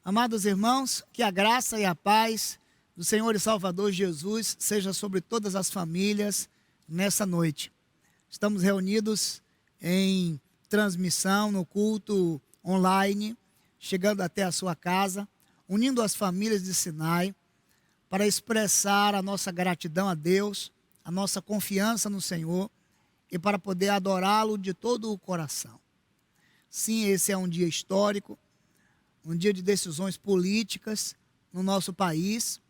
Amados irmãos, que a graça e a paz do Senhor e Salvador Jesus seja sobre todas as famílias nessa noite. Estamos reunidos em transmissão no culto online, chegando até a sua casa, unindo as famílias de Sinai para expressar a nossa gratidão a Deus, a nossa confiança no Senhor e para poder adorá-lo de todo o coração. Sim, esse é um dia histórico, um dia de decisões políticas no nosso país,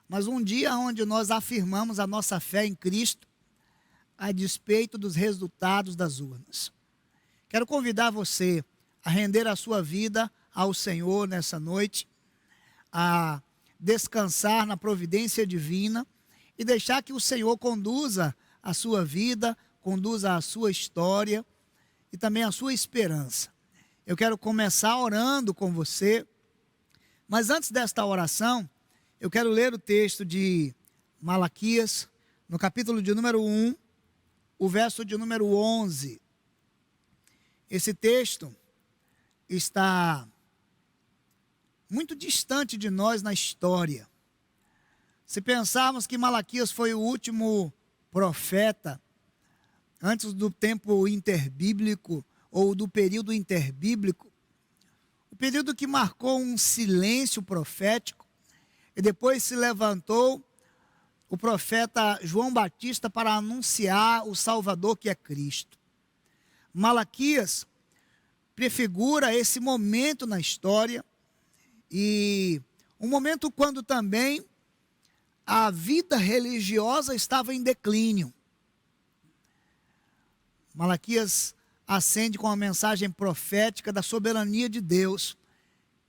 mas um dia onde nós afirmamos a nossa fé em Cristo a despeito dos resultados das urnas. Quero convidar você a render a sua vida ao Senhor nessa noite, a descansar na providência divina e deixar que o Senhor conduza a sua vida, conduza a sua história e também a sua esperança. Eu quero começar orando com você, mas antes desta oração, eu quero ler o texto de Malaquias, no capítulo de número 1, o verso de número 11. Esse texto está muito distante de nós na história. Se pensarmos que Malaquias foi o último profeta antes do tempo interbíblico ou do período interbíblico, o período que marcou um silêncio profético, e depois se levantou o profeta João Batista para anunciar o Salvador que é Cristo. Malaquias prefigura esse momento na história e um momento quando também a vida religiosa estava em declínio. Malaquias acende com a mensagem profética da soberania de Deus,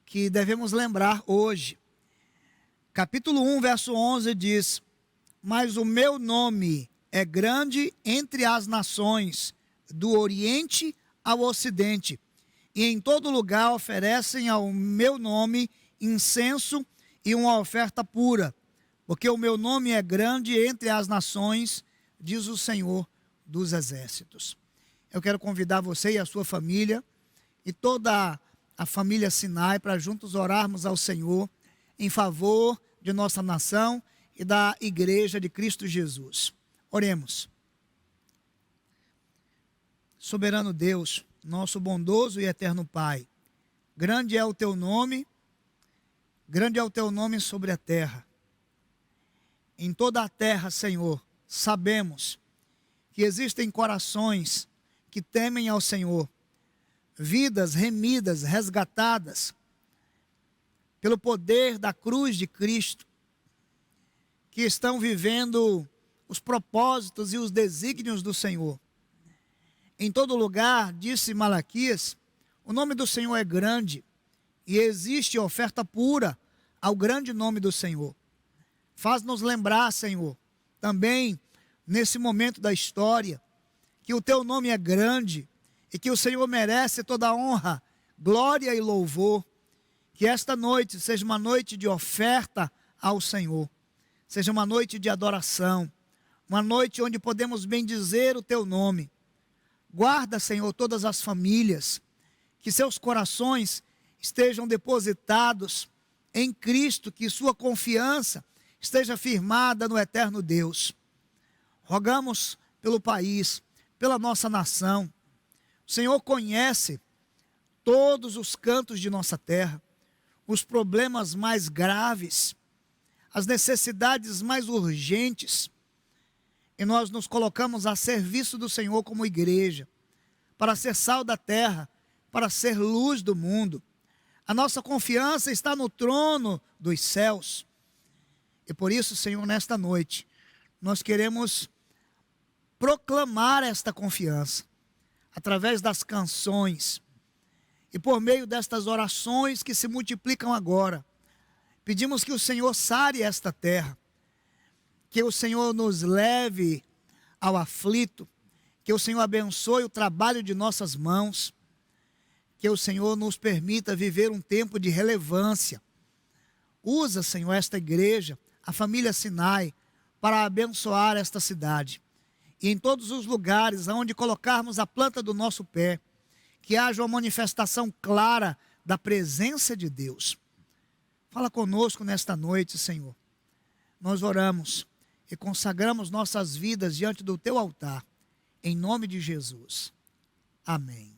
que devemos lembrar hoje. Capítulo 1, verso 11 diz: mas o meu nome é grande entre as nações, do Oriente ao Ocidente, e em todo lugar oferecem ao meu nome incenso e uma oferta pura, porque o meu nome é grande entre as nações, diz o Senhor dos Exércitos. Eu quero convidar você e a sua família e toda a família Sinai para juntos orarmos ao Senhor em favor de nossa nação e da Igreja de Cristo Jesus. Oremos. Soberano Deus, nosso bondoso e eterno Pai, grande é o teu nome sobre a terra. Em toda a terra, Senhor, sabemos que existem corações que temem ao Senhor, vidas remidas, resgatadas pelo poder da cruz de Cristo, que estão vivendo os propósitos e os desígnios do Senhor. Em todo lugar, disse Malaquias, o nome do Senhor é grande e existe oferta pura ao grande nome do Senhor. Faz-nos lembrar, Senhor, também nesse momento da história, que o teu nome é grande e que o Senhor merece toda a honra, glória e louvor. Que esta noite seja uma noite de oferta ao Senhor, seja uma noite de adoração, uma noite onde podemos bendizer o teu nome. Guarda, Senhor, todas as famílias, que seus corações estejam depositados em Cristo, que sua confiança esteja firmada no eterno Deus. Rogamos pelo país, pela nossa nação. O Senhor conhece todos os cantos de nossa terra, os problemas mais graves, as necessidades mais urgentes, e nós nos colocamos a serviço do Senhor como igreja, para ser sal da terra, para ser luz do mundo. A nossa confiança está no trono dos céus, e por isso, Senhor, nesta noite, nós queremos proclamar esta confiança, através das canções, e por meio destas orações que se multiplicam agora. Pedimos que o Senhor sare esta terra, que o Senhor nos leve ao aflito, que o Senhor abençoe o trabalho de nossas mãos, que o Senhor nos permita viver um tempo de relevância. Usa, Senhor, esta igreja, a família Sinai, para abençoar esta cidade. E em todos os lugares onde colocarmos a planta do nosso pé, que haja uma manifestação clara da presença de Deus. Fala conosco nesta noite, Senhor. Nós oramos e consagramos nossas vidas diante do teu altar, em nome de Jesus. Amém.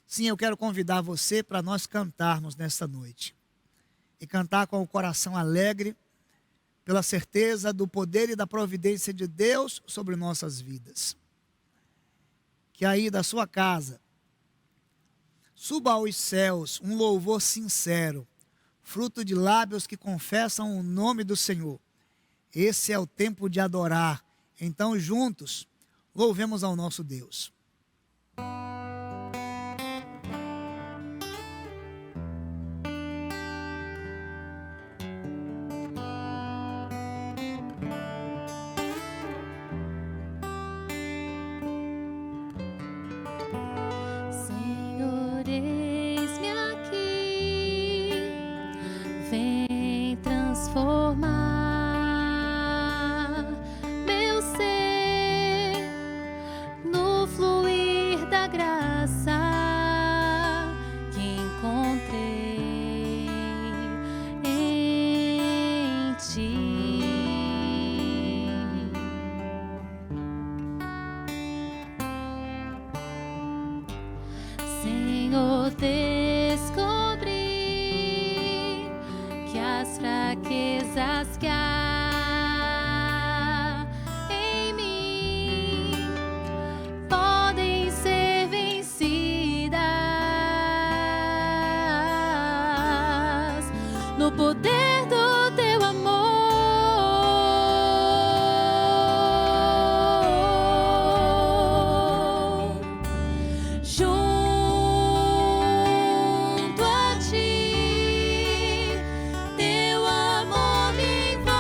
Sim, eu quero convidar você para nós cantarmos nesta noite. E cantar com o coração alegre, pela certeza do poder e da providência de Deus sobre nossas vidas. Que aí da sua casa suba aos céus um louvor sincero, fruto de lábios que confessam o nome do Senhor. Esse é o tempo de adorar. Então, juntos, louvemos ao nosso Deus. Senhor, descobri que as fraquezas que há em mim podem ser vencidas no poder do teu amor. Teu amor me envolve.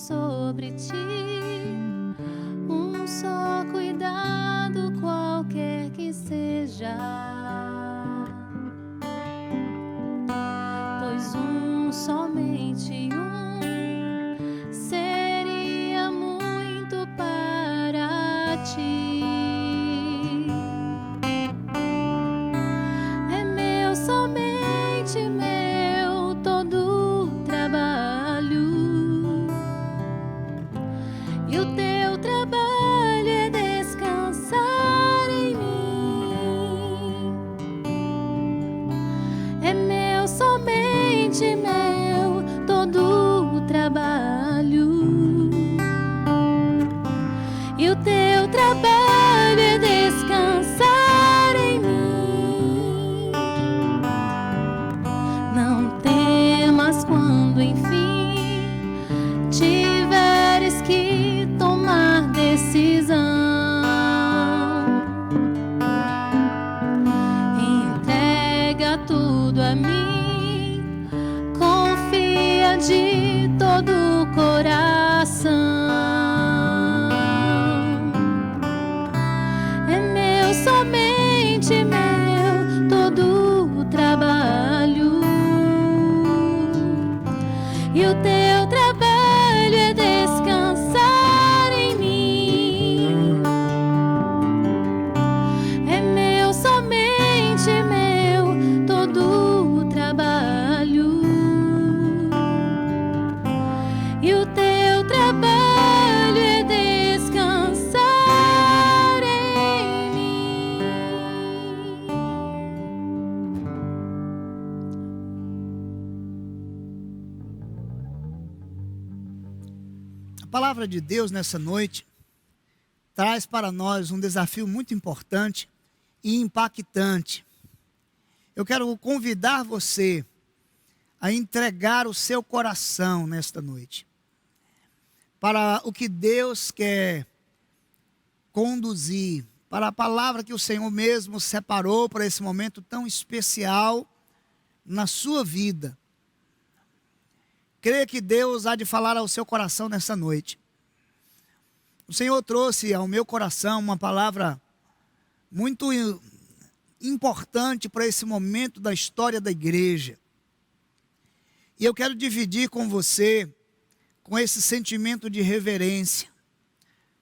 sobre ti, um só cuidado qualquer que seja, pois somente seria muito para ti. É meu, somente meu, todo o trabalho, e o teu trabalho é descansar em mim. É meu, somente meu, todo o trabalho, e o teu trabalho é descansar em mim. Não temas quando enfim tiveres que tomar decisão. Entrega tudo a mim, confia de todo o coração. É meu, somente meu, todo o trabalho, e o teu trabalho é descansar em mim. É meu, somente meu, todo o trabalho, e o teu trabalho é descansar em mim. A palavra de Deus nessa noite traz para nós um desafio muito importante e impactante. Eu quero convidar você a entregar o seu coração nesta noite para o que Deus quer conduzir, para a palavra que o Senhor mesmo separou para esse momento tão especial na sua vida. Creia que Deus há de falar ao seu coração nessa noite. O Senhor trouxe ao meu coração uma palavra muito importante para esse momento da história da igreja. E eu quero dividir com você, com esse sentimento de reverência,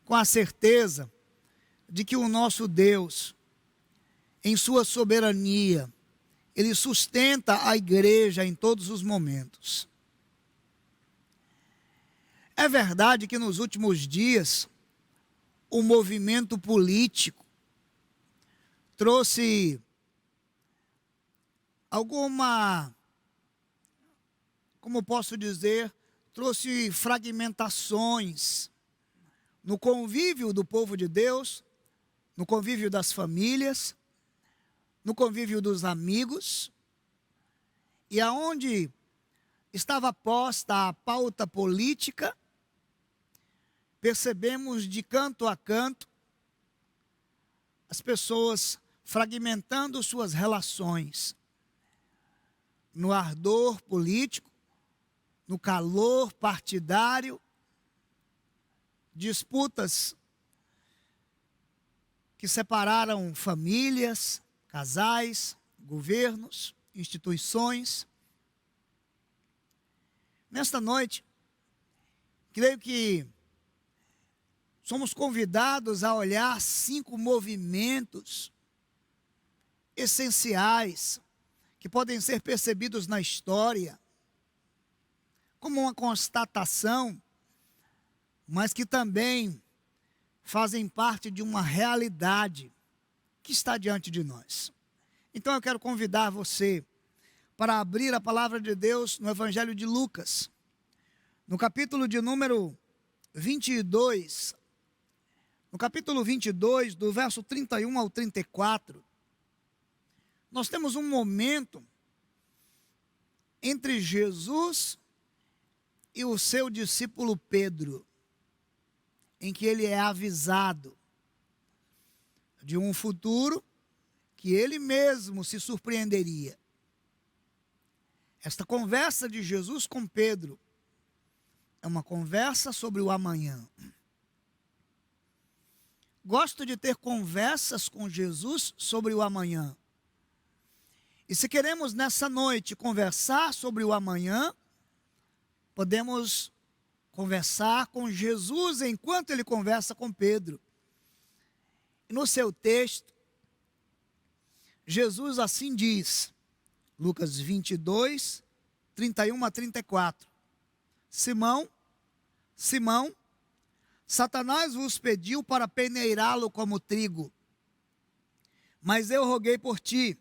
com a certeza de que o nosso Deus, em sua soberania, Ele sustenta a igreja em todos os momentos. É verdade que nos últimos dias, o movimento político trouxe alguma, como posso dizer, trouxe fragmentações no convívio do povo de Deus, no convívio das famílias, no convívio dos amigos, e aonde estava posta a pauta política, percebemos de canto a canto as pessoas fragmentando suas relações no ardor político, no calor partidário, disputas que separaram famílias, casais, governos, instituições. Nesta noite, creio que somos convidados a olhar 5 movimentos essenciais que podem ser percebidos na história como uma constatação, mas que também fazem parte de uma realidade que está diante de nós. Então eu quero convidar você para abrir a palavra de Deus no Evangelho de Lucas, no capítulo de número 22, no capítulo 22, do verso 31 ao 34, nós temos um momento entre Jesus e o seu discípulo Pedro, em que ele é avisado de um futuro que ele mesmo se surpreenderia. Esta conversa de Jesus com Pedro É uma conversa sobre o amanhã. Gosto de ter conversas com Jesus sobre o amanhã. E se queremos nessa noite conversar sobre o amanhã, podemos conversar com Jesus enquanto ele conversa com Pedro. E no seu texto, Jesus assim diz, Lucas 22, 31 a 34. Simão, Simão, Satanás vos pediu para peneirá-lo como trigo, mas eu roguei por ti,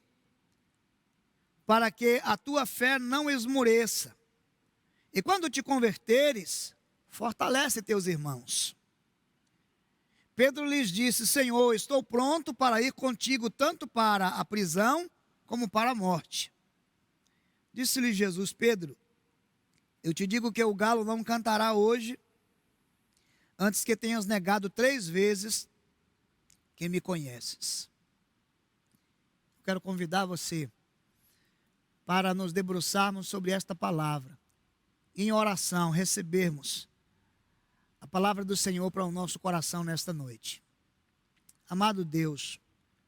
para que a tua fé não esmoreça. E quando te converteres, fortalece teus irmãos. Pedro lhes disse, Senhor, estou pronto para ir contigo tanto para a prisão como para a morte. Disse-lhe Jesus, Pedro, eu te digo que o galo não cantará hoje, antes que tenhas negado 3 vezes que me conheces. Quero convidar você para nos debruçarmos sobre esta palavra. Em oração, recebermos a palavra do Senhor para o nosso coração nesta noite. Amado Deus,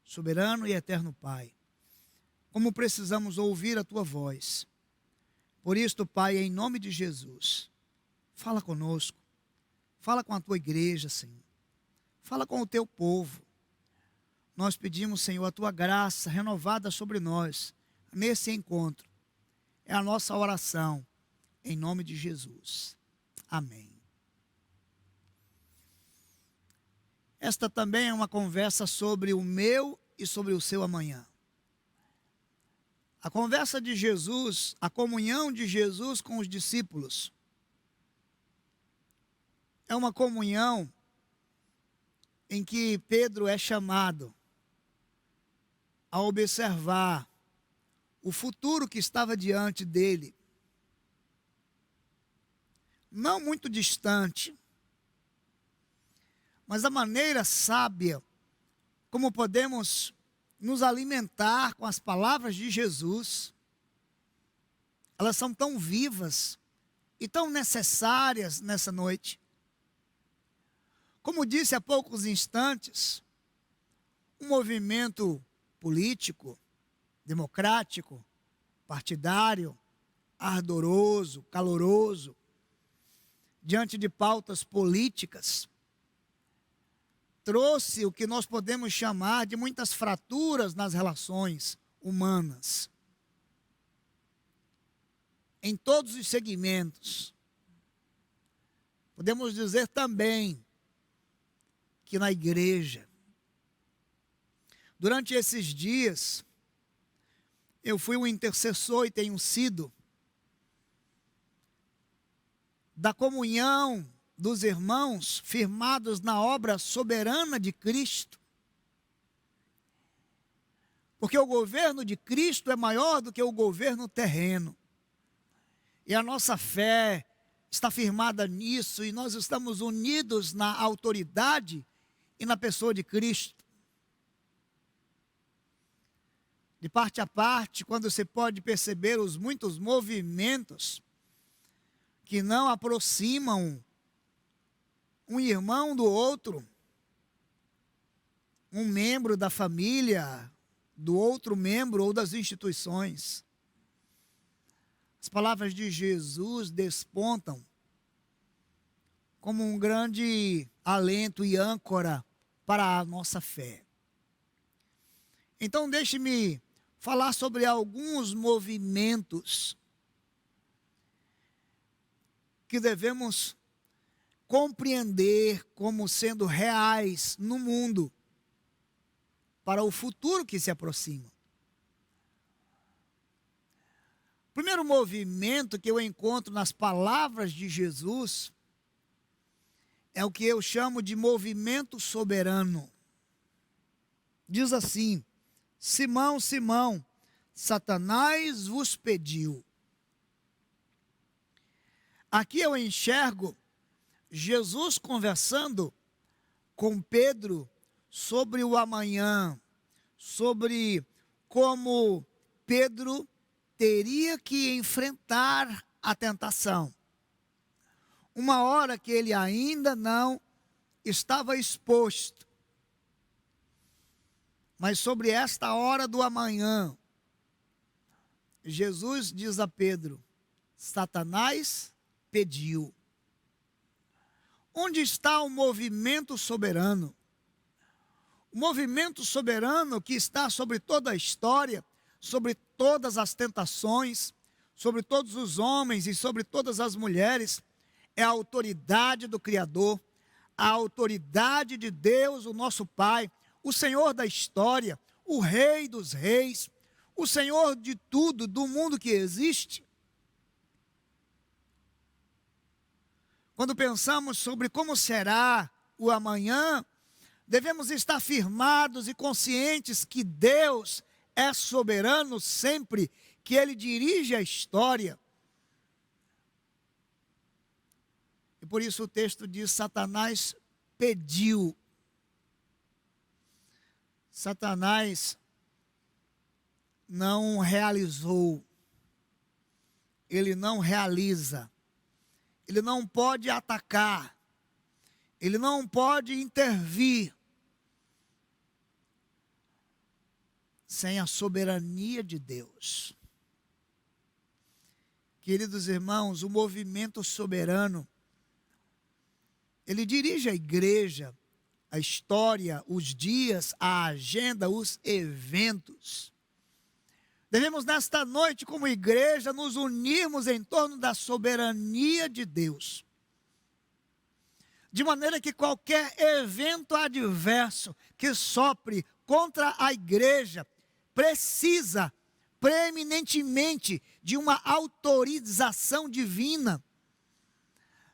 soberano e eterno Pai, como precisamos ouvir a Tua voz. Por isto, Pai, em nome de Jesus, fala conosco, fala com a Tua igreja, Senhor, fala com o Teu povo. Nós pedimos, Senhor, a Tua graça renovada sobre nós, nesse encontro. É a nossa oração, em nome de Jesus. Amém. Esta também é uma conversa sobre o meu e sobre o seu amanhã. A conversa de Jesus, a comunhão de Jesus com os discípulos, é uma comunhão em que Pedro é chamado a observar o futuro que estava diante dele, não muito distante, mas a maneira sábia como podemos nos alimentar com as palavras de Jesus. Elas são tão vivas e tão necessárias nessa noite. Como disse há poucos instantes, um movimento político, democrático, partidário, ardoroso, caloroso, diante de pautas políticas, trouxe o que nós podemos chamar de muitas fraturas nas relações humanas. Em todos os segmentos. Podemos dizer também que na igreja, durante esses dias, eu fui um intercessor e tenho sido da comunhão dos irmãos firmados na obra soberana de Cristo. Porque o governo de Cristo é maior do que o governo terreno. E a nossa fé está firmada nisso, e nós estamos unidos na autoridade e na pessoa de Cristo. De parte a parte, quando você pode perceber os muitos movimentos que não aproximam um irmão do outro, um membro da família, do outro membro ou das instituições. As palavras de Jesus despontam como um grande alento e âncora para a nossa fé. Então deixe-me falar sobre alguns movimentos que devemos compreender como sendo reais no mundo para o futuro que se aproxima. O primeiro movimento que eu encontro nas palavras de Jesus é o que eu chamo de movimento soberano. Diz assim: Simão, Simão, Satanás vos pediu. Aqui eu enxergo Jesus conversando com Pedro sobre o amanhã, sobre como Pedro teria que enfrentar a tentação. uma hora que ele ainda não estava exposto. Mas sobre esta hora do amanhã, Jesus diz a Pedro: Satanás pediu. Onde está o movimento soberano? O movimento soberano que está sobre toda a história, sobre todas as tentações, sobre todos os homens e sobre todas as mulheres, é a autoridade do Criador, a autoridade de Deus, o nosso Pai, o Senhor da história, o Rei dos reis, o Senhor de tudo, do mundo que existe. Quando pensamos sobre como será o amanhã, devemos estar firmados e conscientes que Deus é soberano sempre, que Ele dirige a história. E por isso o texto diz: Satanás pediu. Satanás não realizou. Ele não realiza. Ele não pode atacar. Ele não pode intervir sem a soberania de Deus. Queridos irmãos, o movimento soberano, ele dirige a igreja, a história, os dias, a agenda, os eventos. Devemos nesta noite, como igreja, nos unirmos em torno da soberania de Deus. De maneira que qualquer evento adverso que sopre contra a igreja precisa preeminentemente de uma autorização divina.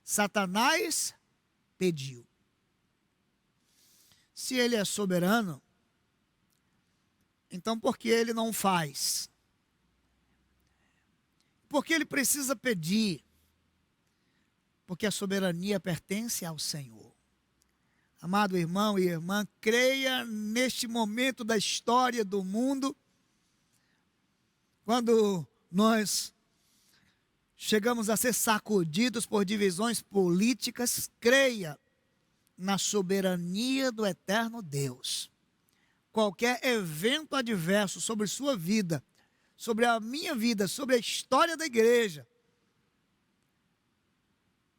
Satanás pediu. Se ele é soberano, então por que ele não faz? Porque ele precisa pedir? Porque a soberania pertence ao Senhor. Amado irmão e irmã, creia neste momento da história do mundo, quando nós chegamos a ser sacudidos por divisões políticas, creia na soberania do eterno Deus. Qualquer evento adverso sobre sua vida, sobre a minha vida, sobre a história da igreja,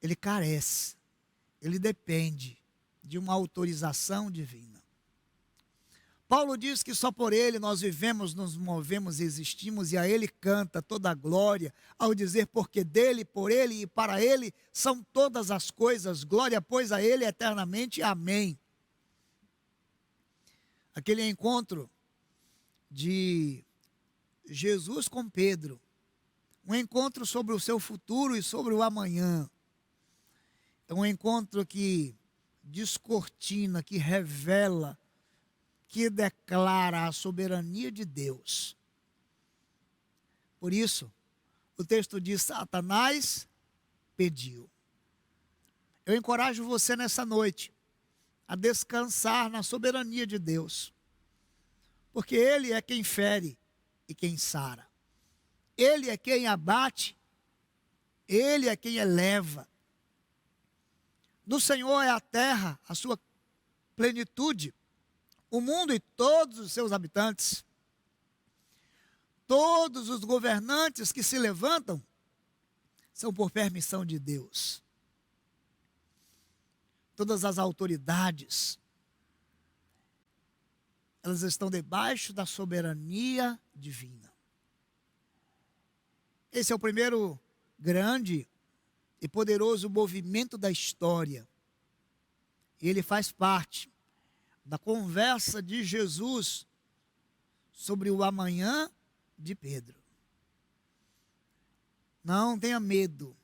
ele carece, ele depende de uma autorização divina. Paulo diz que só por ele nós vivemos, nos movemos e existimos, e a ele canta toda a glória, ao dizer: porque dele, por ele e para ele são todas as coisas, glória pois a ele eternamente, amém. Aquele encontro de Jesus com Pedro, um encontro sobre o seu futuro e sobre o amanhã, é um encontro que descortina, que revela, que declara a soberania de Deus. Por isso, o texto diz: Satanás pediu. Eu encorajo você nessa noite a descansar na soberania de Deus, porque Ele é quem fere e quem sara. Ele é quem abate, Ele é quem eleva. Do Senhor é a terra, a sua plenitude, o mundo e todos os seus habitantes. Todos os governantes que se levantam são por permissão de Deus. Todas as autoridades, elas estão debaixo da soberania divina. Esse é o primeiro grande e poderoso movimento da história. E ele faz parte da conversa de Jesus sobre o amanhã de Pedro. Não tenha medo,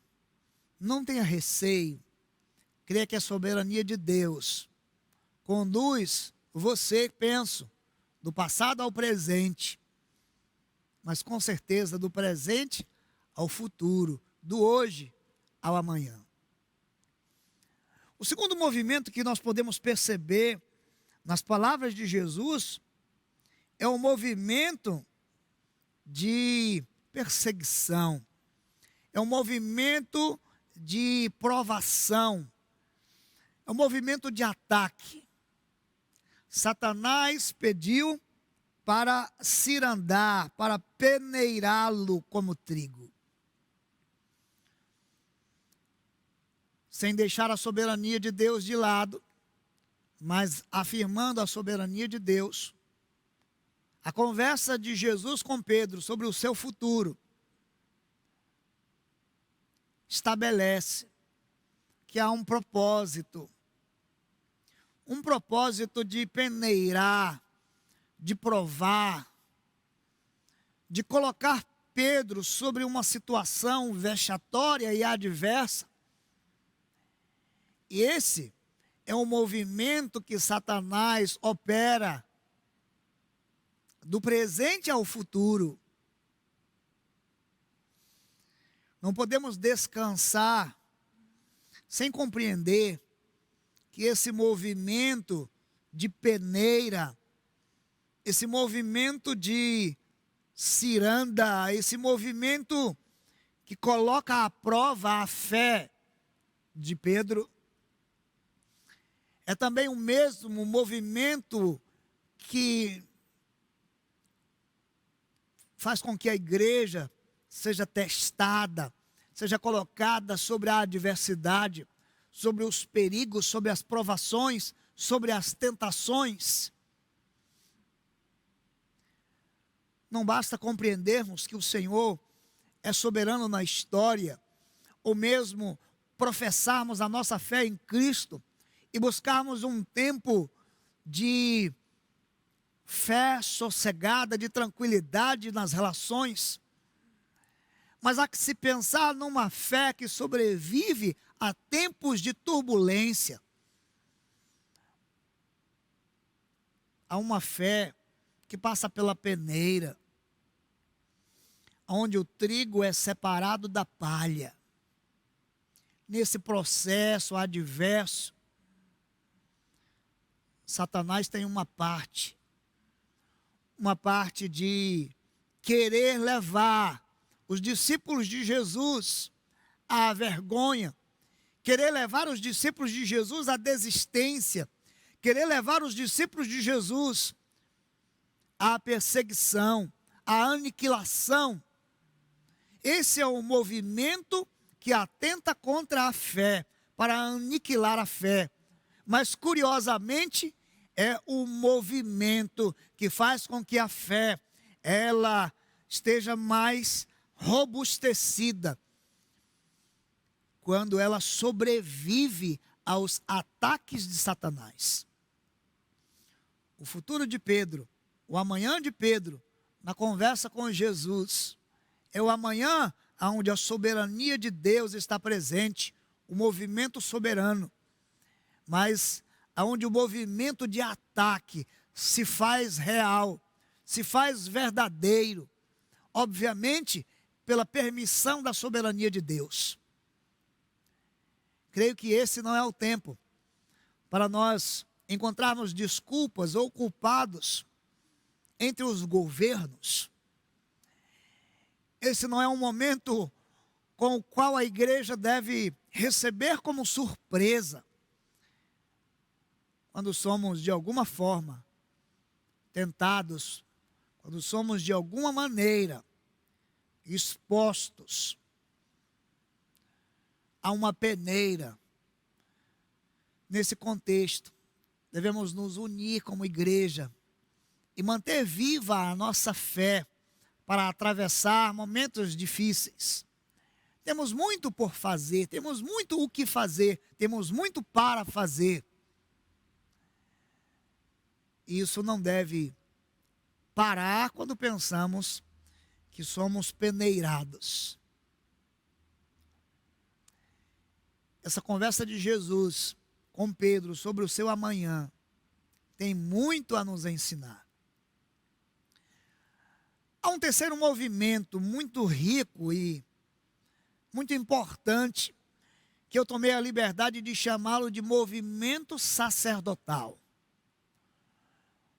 não tenha receio, creia que a soberania de Deus conduz você, penso, do passado ao presente, mas com certeza do presente ao futuro, do hoje ao amanhã. O segundo movimento que nós podemos perceber nas palavras de Jesus é o movimento de perseguição. É um movimento de provação, é um movimento de ataque. Satanás pediu para cirandar, para peneirá-lo como trigo. Sem deixar a soberania de Deus de lado, mas afirmando a soberania de Deus. A conversa de Jesus com Pedro sobre o seu futuro estabelece que há um propósito de peneirar, de provar, de colocar Pedro sobre uma situação vexatória e adversa. E esse é um movimento que Satanás opera do presente ao futuro. Não podemos descansar sem compreender que esse movimento de peneira, esse movimento de ciranda, esse movimento que coloca à prova a fé de Pedro, é também o mesmo movimento que faz com que a igreja seja testada, seja colocada sobre a adversidade, sobre os perigos, sobre as provações, sobre as tentações. Não basta compreendermos que o Senhor é soberano na história, ou mesmo professarmos a nossa fé em Cristo e buscarmos um tempo de fé sossegada, de tranquilidade nas relações. Mas há que se pensar numa fé que sobrevive a tempos de turbulência. Há uma fé que passa pela peneira, onde o trigo é separado da palha. Nesse processo adverso, Satanás tem uma parte de querer levar os discípulos de Jesus à vergonha, querer levar os discípulos de Jesus à desistência, querer levar os discípulos de Jesus à perseguição, à aniquilação. Esse é o movimento que atenta contra a fé, para aniquilar a fé. Mas, curiosamente, é o movimento que faz com que a fé, ela esteja mais robustecida, quando ela sobrevive aos ataques de Satanás. O futuro de Pedro, o amanhã de Pedro, na conversa com Jesus, é o amanhã onde a soberania de Deus está presente, o movimento soberano, mas onde o movimento de ataque se faz real, se faz verdadeiro, obviamente pela permissão da soberania de Deus. Creio que esse não é o tempo para nós encontrarmos desculpas ou culpados entre os governos. Esse não é um momento com o qual a igreja deve receber como surpresa, quando somos de alguma forma tentados, quando somos de alguma maneira expostos a uma peneira. Nesse contexto, devemos nos unir como igreja e manter viva a nossa fé para atravessar momentos difíceis. Temos muito por fazer, temos muito o que fazer, temos muito para fazer. E isso não deve parar quando pensamos que somos peneirados. Essa conversa de Jesus com Pedro sobre o seu amanhã tem muito a nos ensinar. Há um terceiro movimento muito rico e muito importante, que eu tomei a liberdade de chamá-lo de movimento sacerdotal.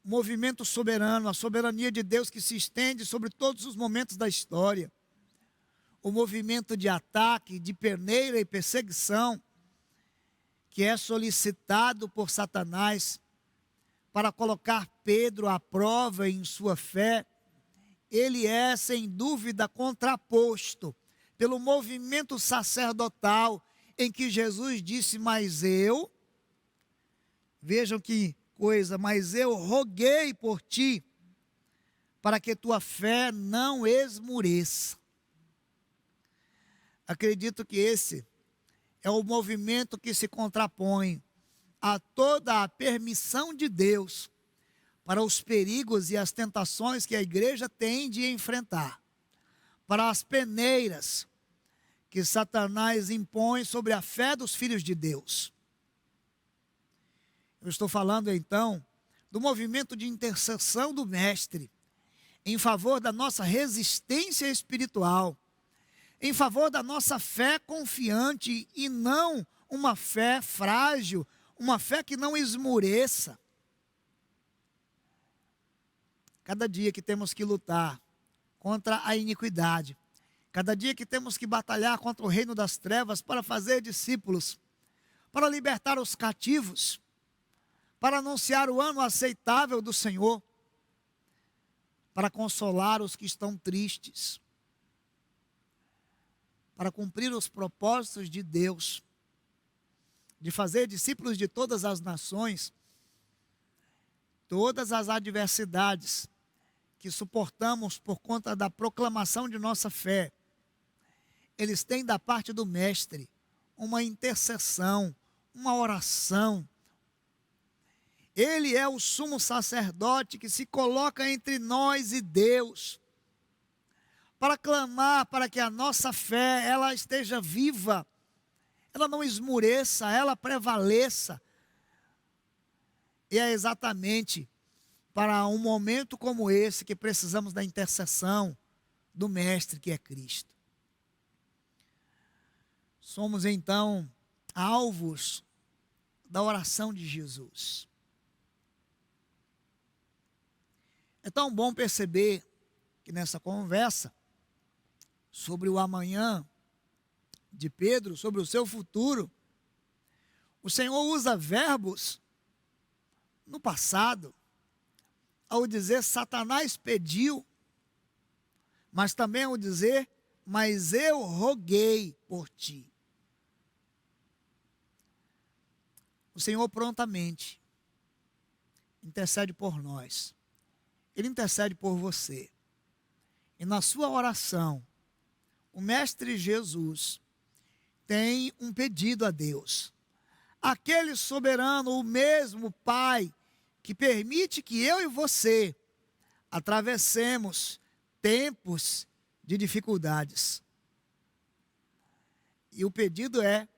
Movimento soberano, a soberania de Deus que se estende sobre todos os momentos da história. o movimento de ataque, de peneira e perseguição que é solicitado por Satanás para colocar Pedro à prova em sua fé, ele é, sem dúvida, contraposto pelo movimento sacerdotal em que Jesus disse, vejam que coisa, mas eu roguei por ti, para que tua fé não esmureça. Acredito que esse é o movimento que se contrapõe a toda a permissão de Deus para os perigos e as tentações que a igreja tem de enfrentar, para as peneiras que Satanás impõe sobre a fé dos filhos de Deus. Eu estou falando então do movimento de intercessão do Mestre em favor da nossa resistência espiritual, em favor da nossa fé confiante e não uma fé frágil, uma fé que não esmureça. Cada dia que temos que lutar contra a iniquidade, cada dia que temos que batalhar contra o reino das trevas para fazer discípulos, para libertar os cativos, para anunciar o ano aceitável do Senhor, para consolar os que estão tristes, para cumprir os propósitos de Deus, de fazer discípulos de todas as nações, todas as adversidades que suportamos por conta da proclamação de nossa fé, eles têm da parte do Mestre uma intercessão, uma oração. Ele é o sumo sacerdote que se coloca entre nós e Deus, para clamar para que a nossa fé, ela esteja viva, ela não esmureça, ela prevaleça. E é exatamente para um momento como esse que precisamos da intercessão do Mestre, que é Cristo. Somos então alvos da oração de Jesus. É tão bom perceber que nessa conversa sobre o amanhã de Pedro, sobre o seu futuro, o Senhor usa verbos no passado, ao dizer Satanás pediu, mas também ao dizer, mas eu roguei por ti. O Senhor prontamente intercede por nós. Ele intercede por você. E na sua oração, o Mestre Jesus tem um pedido a Deus. Aquele soberano, o mesmo Pai, que permite que eu e você atravessemos tempos de dificuldades. E o pedido é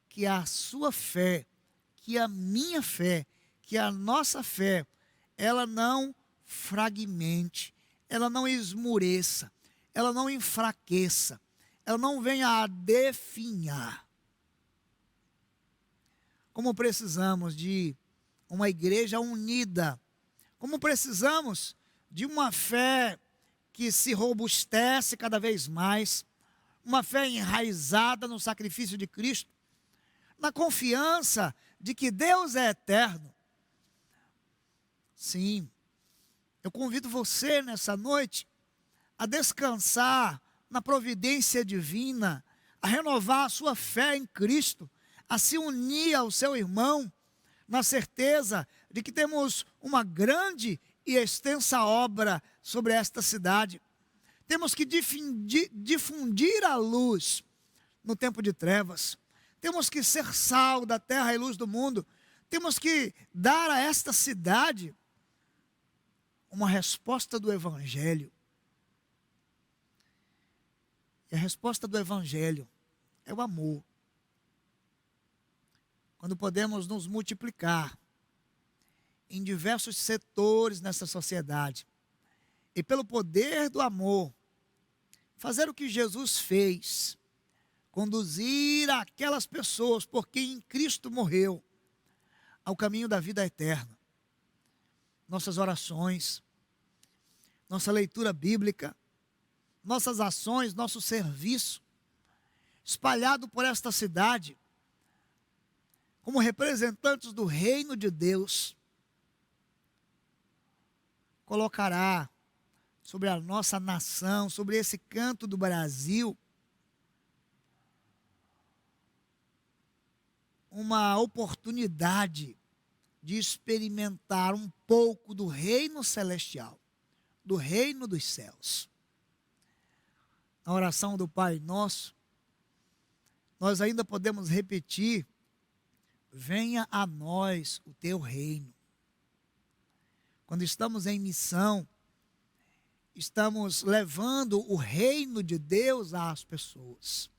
que a sua fé, que a minha fé, que a nossa fé, ela não fragmente, ela não esmureça, ela não enfraqueça, ela não venha a definhar. Como precisamos de uma igreja unida, como precisamos de uma fé que se robustece cada vez mais, uma fé enraizada no sacrifício de Cristo, na confiança de que Deus é eterno. Sim, eu convido você nessa noite a descansar na providência divina, a renovar a sua fé em Cristo, a se unir ao seu irmão, na certeza de que temos uma grande e extensa obra sobre esta cidade. Temos que difundir a luz no tempo de trevas. Temos que ser sal da terra e luz do mundo. Temos que dar a esta cidade uma resposta do Evangelho. E a resposta do Evangelho é o amor. Quando podemos nos multiplicar em diversos setores nessa sociedade, e pelo poder do amor, fazer o que Jesus fez, conduzir aquelas pessoas por quem Cristo morreu ao caminho da vida eterna. Nossas orações, nossa leitura bíblica, nossas ações, nosso serviço, espalhado por esta cidade, como representantes do reino de Deus, colocará sobre a nossa nação, sobre esse canto do Brasil, uma oportunidade de experimentar um pouco do reino celestial, do reino dos céus. Na oração do Pai Nosso, nós ainda podemos repetir: venha a nós o teu reino. Quando estamos em missão, estamos levando o reino de Deus às pessoas.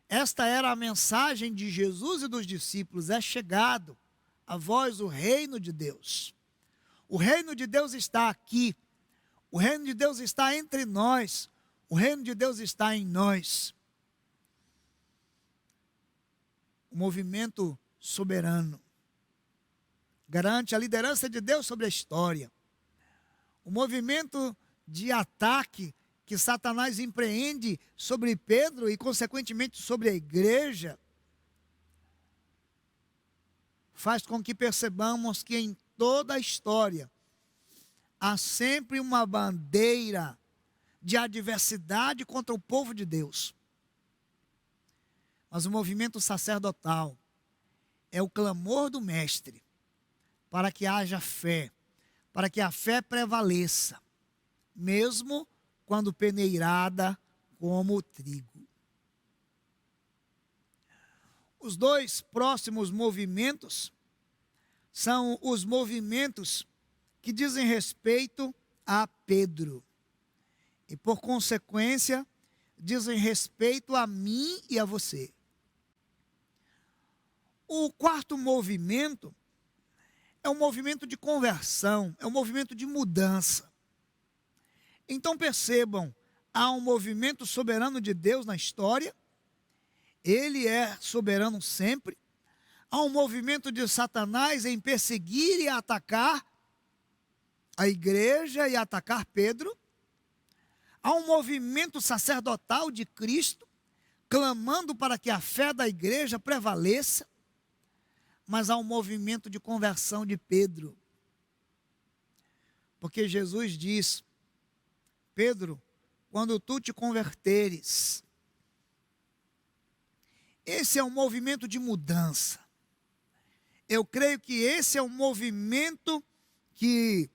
Esta era a mensagem de Jesus e dos discípulos: é chegado a vós o reino de Deus. O reino de Deus está aqui. O reino de Deus está entre nós. O reino de Deus está em nós. O movimento soberano garante a liderança de Deus sobre a história. O movimento de ataque que Satanás empreende sobre Pedro e, consequentemente, sobre a igreja, faz com que percebamos que em toda a história há sempre uma bandeira de adversidade contra o povo de Deus. Mas o movimento sacerdotal é o clamor do Mestre para que haja fé, para que a fé prevaleça, mesmo quando peneirada como o trigo. Os dois próximos movimentos são os movimentos que dizem respeito a Pedro e, por consequência, dizem respeito a mim e a você. O quarto movimento é um movimento de conversão, é um movimento de mudança. Então percebam, há um movimento soberano de Deus na história, ele é soberano sempre. Há um movimento de Satanás em perseguir e atacar a igreja e atacar Pedro. Há um movimento sacerdotal de Cristo, clamando para que a fé da igreja prevaleça. Mas há um movimento de conversão de Pedro. Porque Jesus diz: Pedro, quando tu te converteres, esse é um movimento de mudança. Eu creio que esse é um movimento que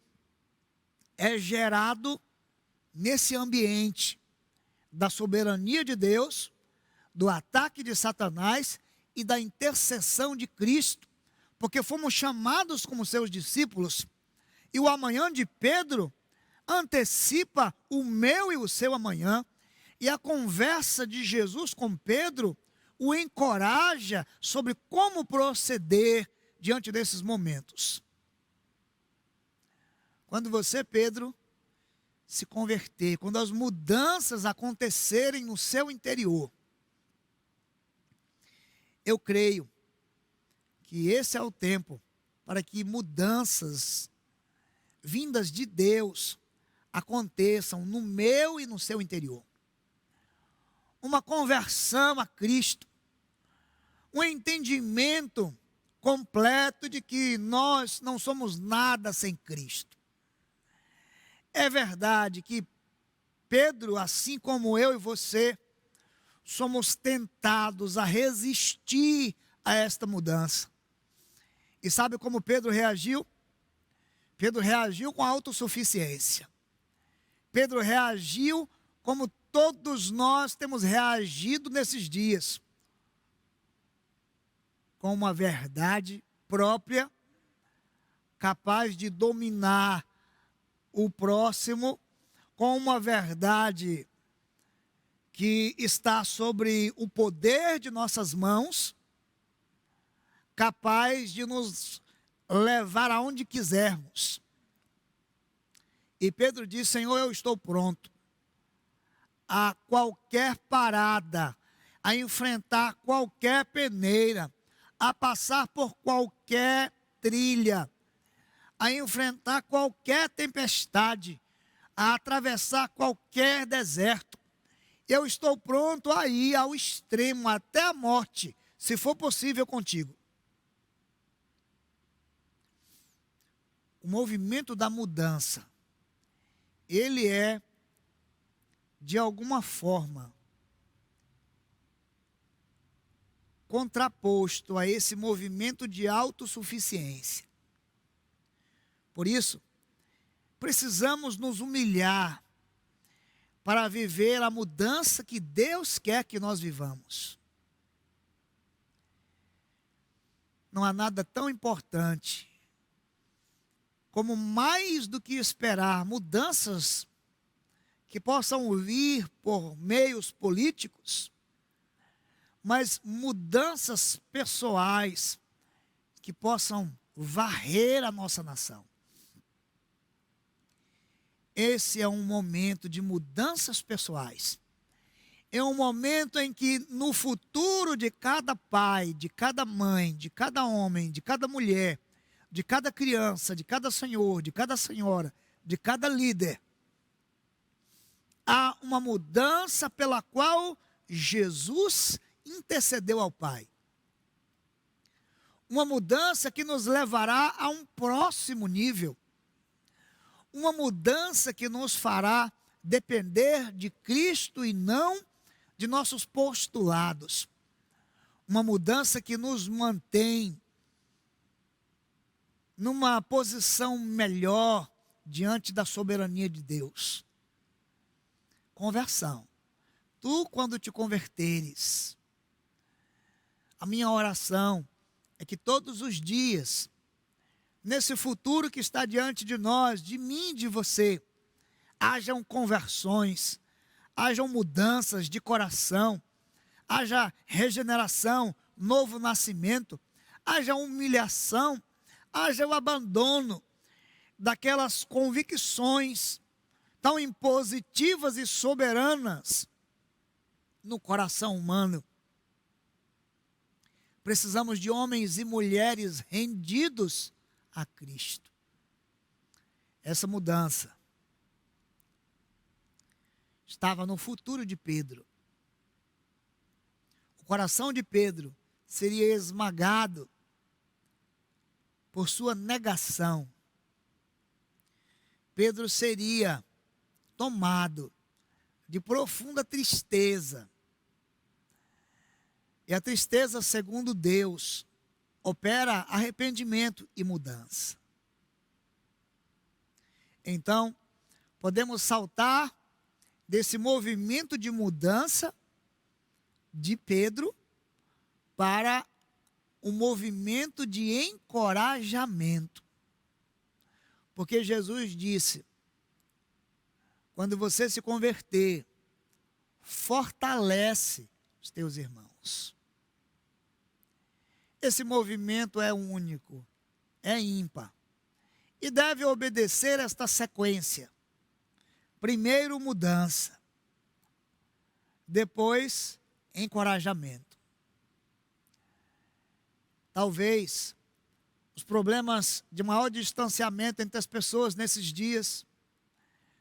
é gerado nesse ambiente da soberania de Deus, do ataque de Satanás e da intercessão de Cristo, porque fomos chamados como seus discípulos, e o amanhã de Pedro antecipa o meu e o seu amanhã, e a conversa de Jesus com Pedro o encoraja sobre como proceder diante desses momentos. Quando você, Pedro, se converter, quando as mudanças acontecerem no seu interior, eu creio que esse é o tempo para que mudanças vindas de Deus aconteçam no meu e no seu interior. Uma conversão a Cristo, um entendimento completo de que nós não somos nada sem Cristo. É verdade que Pedro, assim como eu e você, somos tentados a resistir a esta mudança. E sabe como Pedro reagiu? Pedro reagiu com autossuficiência. Pedro reagiu como todos nós temos reagido nesses dias, com uma verdade própria, capaz de dominar o próximo, com uma verdade que está sobre o poder de nossas mãos, capaz de nos levar aonde quisermos. E Pedro diz: Senhor, eu estou pronto a qualquer parada, a enfrentar qualquer peneira, a passar por qualquer trilha, a enfrentar qualquer tempestade, a atravessar qualquer deserto. Eu estou pronto a ir ao extremo, até a morte, se for possível contigo. O movimento da mudança, ele é, de alguma forma, contraposto a esse movimento de autossuficiência. Por isso, precisamos nos humilhar para viver a mudança que Deus quer que nós vivamos. Não há nada tão importante como, mais do que esperar mudanças que possam vir por meios políticos, mas mudanças pessoais que possam varrer a nossa nação. Esse é um momento de mudanças pessoais. É um momento em que, no futuro de cada pai, de cada mãe, de cada homem, de cada mulher, de cada criança, de cada senhor, de cada senhora, de cada líder, há uma mudança pela qual Jesus intercedeu ao Pai. Uma mudança que nos levará a um próximo nível. Uma mudança que nos fará depender de Cristo e não de nossos postulados. Uma mudança que nos mantém numa posição melhor diante da soberania de Deus. Conversão. Tu, quando te converteres, a minha oração é que todos os dias, nesse futuro que está diante de nós, de mim e de você, hajam conversões, hajam mudanças de coração, haja regeneração, novo nascimento, haja humilhação, haja o abandono daquelas convicções tão impositivas e soberanas no coração humano. Precisamos de homens e mulheres rendidos a Cristo. Essa mudança estava no futuro de Pedro. O coração de Pedro seria esmagado por sua negação. Pedro seria tomado de profunda tristeza. E a tristeza, segundo Deus, opera arrependimento e mudança. Então, podemos saltar desse movimento de mudança de Pedro para um movimento de encorajamento. Porque Jesus disse: quando você se converter, fortalece os teus irmãos. Esse movimento é único, é ímpar, e deve obedecer esta sequência. Primeiro, mudança. Depois, encorajamento. Talvez os problemas de maior distanciamento entre as pessoas nesses dias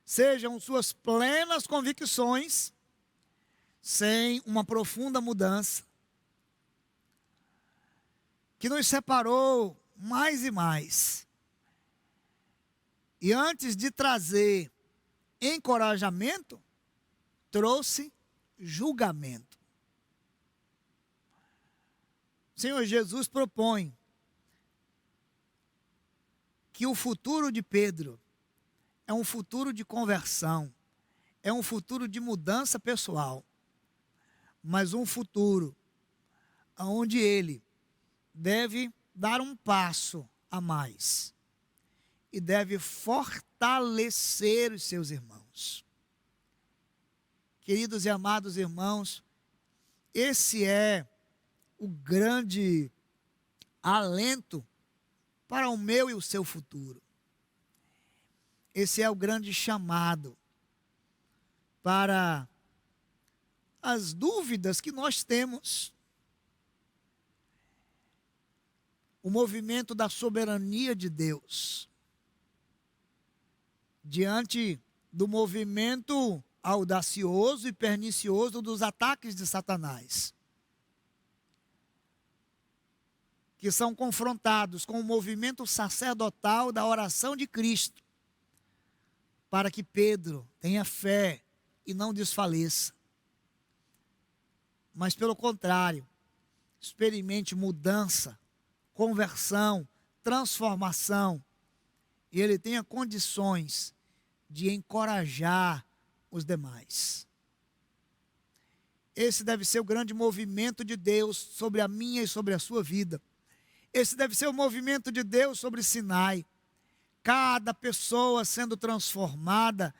sejam suas plenas convicções sem uma profunda mudança que nos separou mais e mais. E antes de trazer encorajamento, trouxe julgamento. O Senhor Jesus propõe que o futuro de Pedro é um futuro de conversão, é um futuro de mudança pessoal, mas um futuro onde ele deve dar um passo a mais e deve fortalecer os seus irmãos. Queridos e amados irmãos, esse é o grande alento para o meu e o seu futuro. Esse é o grande chamado para as dúvidas que nós temos. O movimento da soberania de Deus diante do movimento audacioso e pernicioso dos ataques de Satanás, que são confrontados com o movimento sacerdotal da oração de Cristo, para que Pedro tenha fé e não desfaleça, mas pelo contrário, experimente mudança, conversão, transformação, e ele tenha condições de encorajar os demais. Esse deve ser o grande movimento de Deus sobre a minha e sobre a sua vida. Esse deve ser o movimento de Deus sobre Sinai. Cada pessoa sendo transformada.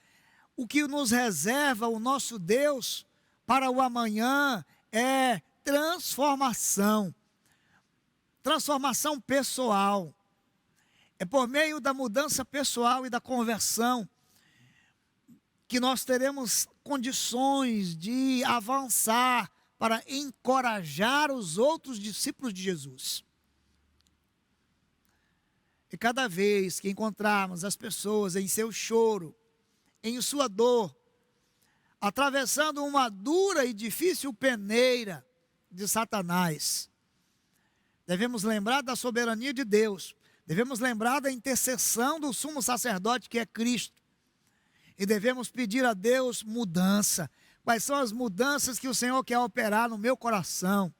O que nos reserva o nosso Deus para o amanhã é transformação. Transformação pessoal. É por meio da mudança pessoal e da conversão que nós teremos condições de avançar para encorajar os outros discípulos de Jesus. E cada vez que encontrarmos as pessoas em seu choro, em sua dor, atravessando uma dura e difícil peneira de Satanás, devemos lembrar da soberania de Deus, devemos lembrar da intercessão do sumo sacerdote que é Cristo, e devemos pedir a Deus mudança. Quais são as mudanças que o Senhor quer operar no meu coração?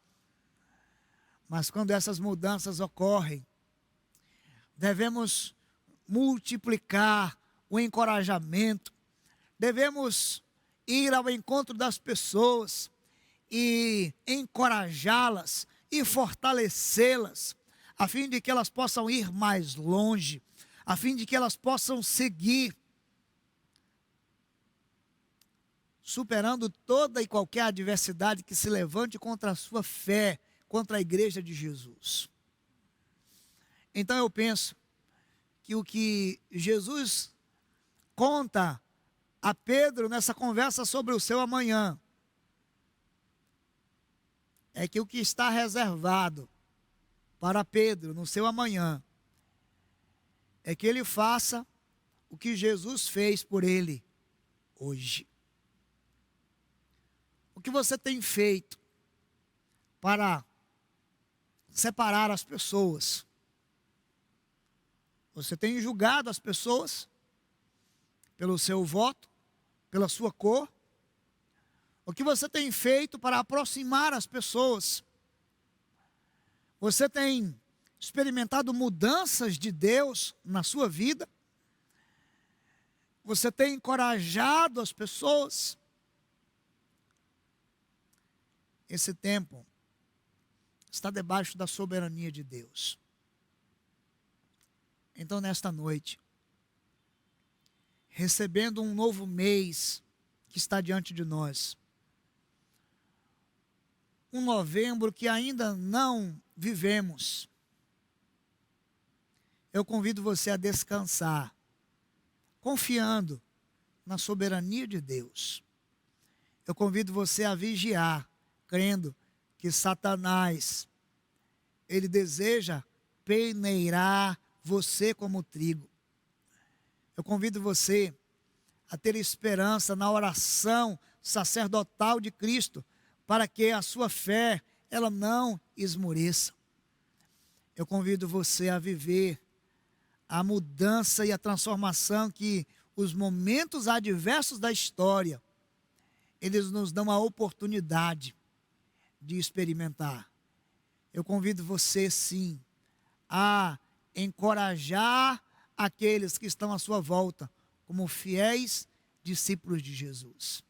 Mas quando essas mudanças ocorrem, devemos multiplicar o encorajamento, devemos ir ao encontro das pessoas e encorajá-las e fortalecê-las, a fim de que elas possam ir mais longe, a fim de que elas possam seguir, superando toda e qualquer adversidade que se levante contra a sua fé, contra a igreja de Jesus. Então eu penso que o que Jesus conta a Pedro nessa conversa sobre o seu amanhã é que o que está reservado para Pedro no seu amanhã é que ele faça o que Jesus fez por ele hoje. O que você tem feito para separar as pessoas? Você tem julgado as pessoas pelo seu voto, pela sua cor? O que você tem feito para aproximar as pessoas? Você tem experimentado mudanças de Deus na sua vida? Você tem encorajado as pessoas? Esse tempo está debaixo da soberania de Deus. Então, nesta noite, recebendo um novo mês que está diante de nós, um novembro que ainda não vivemos, eu convido você a descansar, confiando na soberania de Deus. Eu convido você a vigiar, crendo que Satanás, ele deseja peneirar você como trigo. Eu convido você a ter esperança na oração sacerdotal de Cristo, para que a sua fé, ela não esmoreça. Eu convido você a viver a mudança e a transformação que os momentos adversos da história, eles nos dão a oportunidade de experimentar. Eu convido você, sim, a encorajar aqueles que estão à sua volta, como fiéis discípulos de Jesus.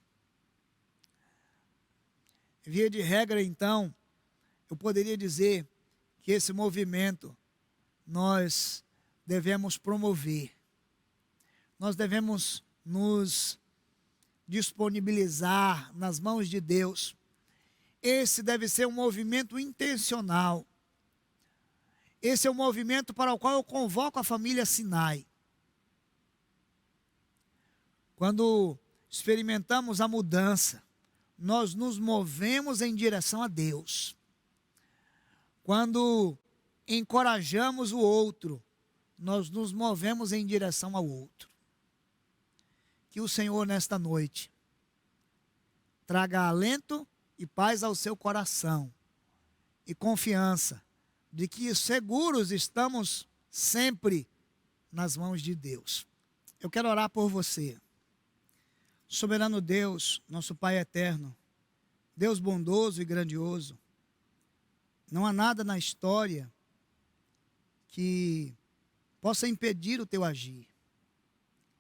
Via de regra, então, eu poderia dizer que esse movimento nós devemos promover. Nós devemos nos disponibilizar nas mãos de Deus. Esse deve ser um movimento intencional. Esse é o movimento para o qual eu convoco a família Sinai. Quando experimentamos a mudança, nós nos movemos em direção a Deus. Quando encorajamos o outro, nós nos movemos em direção ao outro. Que que o Senhor, nesta noite, traga alento e paz ao seu coração e confiança de que seguros estamos sempre nas mãos de Deus. Eu quero orar por você. Soberano Deus, nosso Pai eterno, Deus bondoso e grandioso, não há nada na história que possa impedir o teu agir.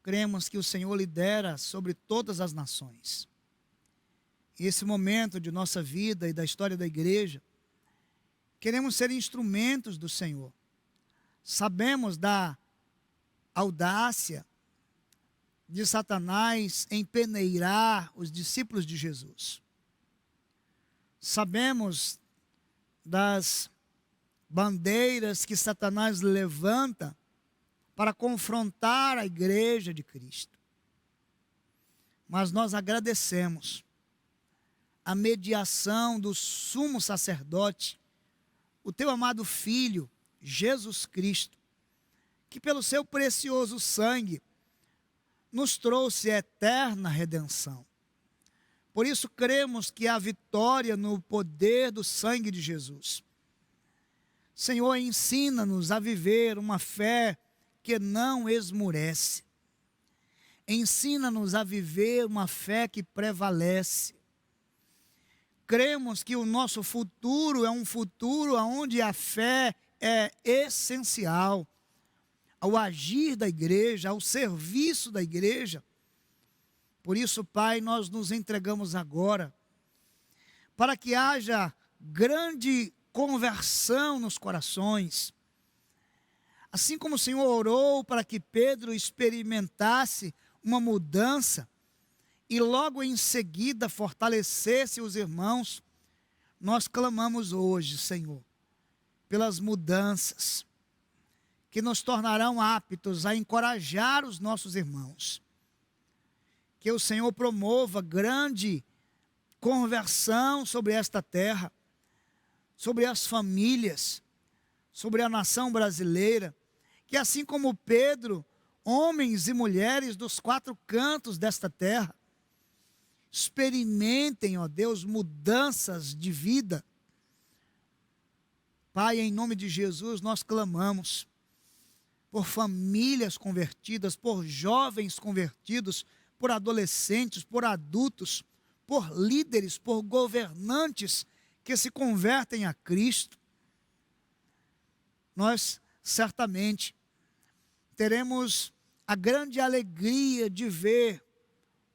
Cremos que o Senhor lidera sobre todas as nações. E esse momento de nossa vida e da história da igreja, queremos ser instrumentos do Senhor. Sabemos da audácia de Satanás em peneirar os discípulos de Jesus. Sabemos das bandeiras que Satanás levanta para confrontar a igreja de Cristo. Mas nós agradecemos a mediação do sumo sacerdote, o teu amado Filho, Jesus Cristo, que pelo seu precioso sangue nos trouxe eterna redenção. Por isso cremos que há vitória no poder do sangue de Jesus. Senhor, ensina-nos a viver uma fé que não esmurece. Ensina-nos a viver uma fé que prevalece. Cremos que o nosso futuro é um futuro onde a fé é essencial ao agir da igreja, ao serviço da igreja. Por isso, Pai, nós nos entregamos agora para que haja grande conversão nos corações. Assim como o Senhor orou para que Pedro experimentasse uma mudança e logo em seguida fortalecesse os irmãos, nós clamamos hoje, Senhor, pelas mudanças que nos tornarão aptos a encorajar os nossos irmãos. Que o Senhor promova grande conversão sobre esta terra, sobre as famílias, sobre a nação brasileira, que assim como Pedro, homens e mulheres dos quatro cantos desta terra, experimentem, ó Deus, mudanças de vida. Pai, em nome de Jesus, nós clamamos por famílias convertidas, por jovens convertidos, por adolescentes, por adultos, por líderes, por governantes que se convertem a Cristo. Nós certamente teremos a grande alegria de ver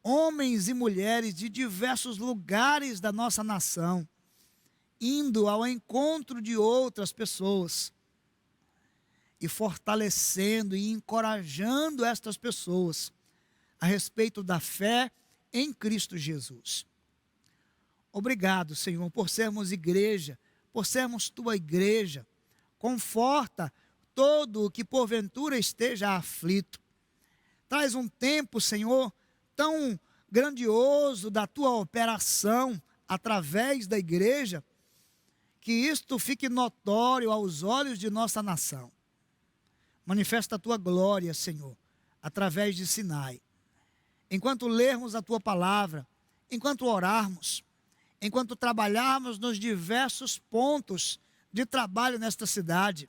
homens e mulheres de diversos lugares da nossa nação indo ao encontro de outras pessoas e fortalecendo e encorajando estas pessoas a respeito da fé em Cristo Jesus. Obrigado, Senhor, por sermos igreja, por sermos tua igreja. Conforta todo o que porventura esteja aflito. Traz um tempo, Senhor, tão grandioso da tua operação através da igreja, que isto fique notório aos olhos de nossa nação. Manifesta a tua glória, Senhor, através de Sinai. Enquanto lermos a tua palavra, enquanto orarmos, enquanto trabalharmos nos diversos pontos de trabalho nesta cidade,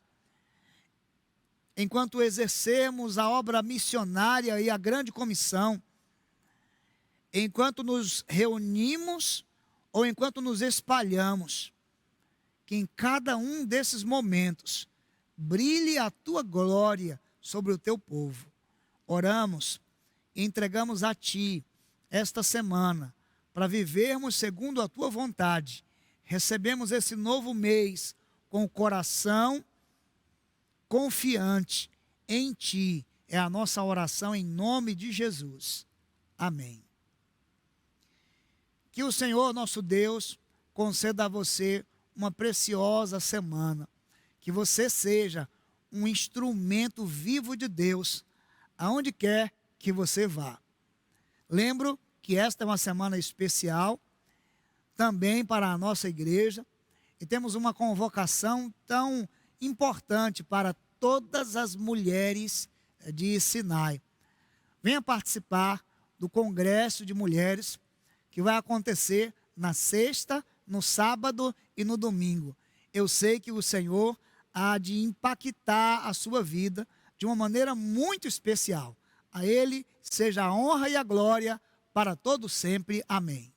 enquanto exercermos a obra missionária e a grande comissão, enquanto nos reunimos ou enquanto nos espalhamos, que em cada um desses momentos brilhe a tua glória sobre o teu povo. Oramos e entregamos a ti esta semana para vivermos segundo a tua vontade. Recebemos esse novo mês com o coração confiante em ti. É a nossa oração em nome de Jesus. Amém. Que o Senhor, nosso Deus, conceda a você uma preciosa semana. Que você seja um instrumento vivo de Deus, aonde quer que você vá. Lembro que esta é uma semana especial, também para a nossa igreja, e temos uma convocação tão importante para todas as mulheres de Sinai. Venha participar, do Congresso de Mulheres, que vai acontecer na sexta, no sábado e no domingo. Eu sei que o Senhor há de impactar a sua vida de uma maneira muito especial. A Ele seja a honra e a glória para todo sempre. Amém.